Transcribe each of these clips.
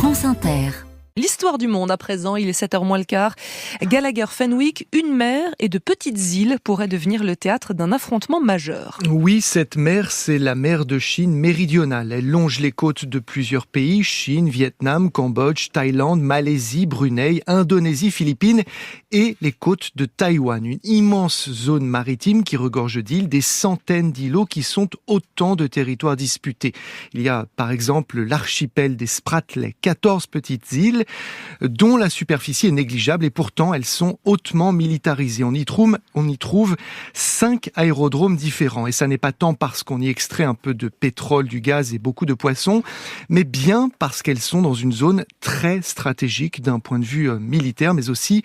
France Inter. L'histoire du monde à présent, il est 7h moins le quart. Gallagher Fenwick, une mer et de petites îles pourraient devenir le théâtre d'un affrontement majeur. Oui, cette mer, c'est la mer de Chine méridionale. Elle longe les côtes de plusieurs pays, Chine, Vietnam, Cambodge, Thaïlande, Malaisie, Brunei, Indonésie, Philippines et les côtes de Taïwan. Une immense zone maritime qui regorge d'îles, des centaines d'îlots qui sont autant de territoires disputés. Il y a par exemple l'archipel des Spratleys, 14 petites îles dont la superficie est négligeable et pourtant elles sont hautement militarisées. On y trouve 5 aérodromes différents et ça n'est pas tant parce qu'on y extrait un peu de pétrole, du gaz et beaucoup de poissons, mais bien parce qu'elles sont dans une zone très stratégique d'un point de vue militaire mais aussi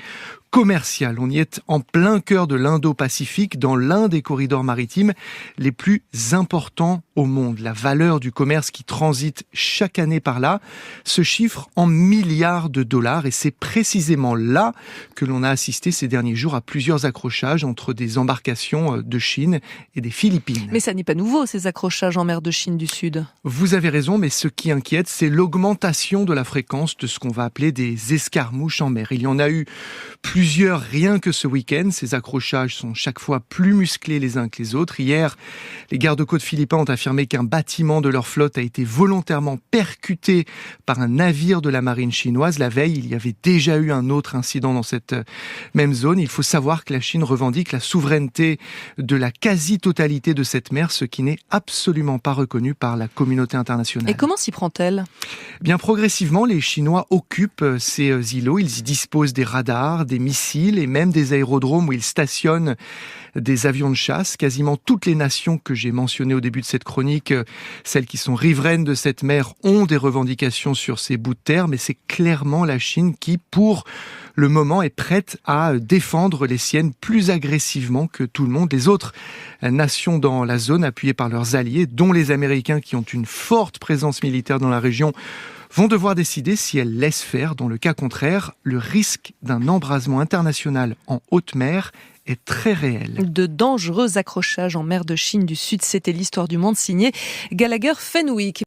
commercial. On y est en plein cœur de l'Indo-Pacifique, dans l'un des corridors maritimes les plus importants au monde. La valeur du commerce qui transite chaque année par là se chiffre en milliards de dollars et c'est précisément là que l'on a assisté ces derniers jours à plusieurs accrochages entre des embarcations de Chine et des Philippines. Mais ça n'est pas nouveau, ces accrochages en mer de Chine du Sud. Vous avez raison, mais ce qui inquiète, c'est l'augmentation de la fréquence de ce qu'on va appeler des escarmouches en mer. Il y en a eu plusieurs rien que ce week-end. Ces accrochages sont chaque fois plus musclés les uns que les autres. Hier, les gardes-côtes philippins ont affirmé qu'un bâtiment de leur flotte a été volontairement percuté par un navire de la marine chinoise. La veille, il y avait déjà eu un autre incident dans cette même zone. Il faut savoir que la Chine revendique la souveraineté de la quasi-totalité de cette mer, ce qui n'est absolument pas reconnu par la communauté internationale. Et comment s'y prend-elle ? Bien progressivement, les Chinois occupent ces îlots. Ils y disposent des radars, des missiles et même des aérodromes où ils stationnent des avions de chasse. Quasiment toutes les nations que j'ai mentionnées au début de cette chronique, celles qui sont riveraines de cette mer, ont des revendications sur ces bouts de terre, mais c'est clairement la Chine qui, pour le moment, est prête à défendre les siennes plus agressivement que tout le monde. Les autres nations dans la zone, appuyées par leurs alliés, dont les Américains qui ont une forte présence militaire dans la région, vont devoir décider si elles laissent faire. Dans le cas contraire, le risque d'un embrasement international en haute mer est très réel. De dangereux accrochages en mer de Chine du Sud, c'était l'histoire du monde signé Gallagher Fenwick.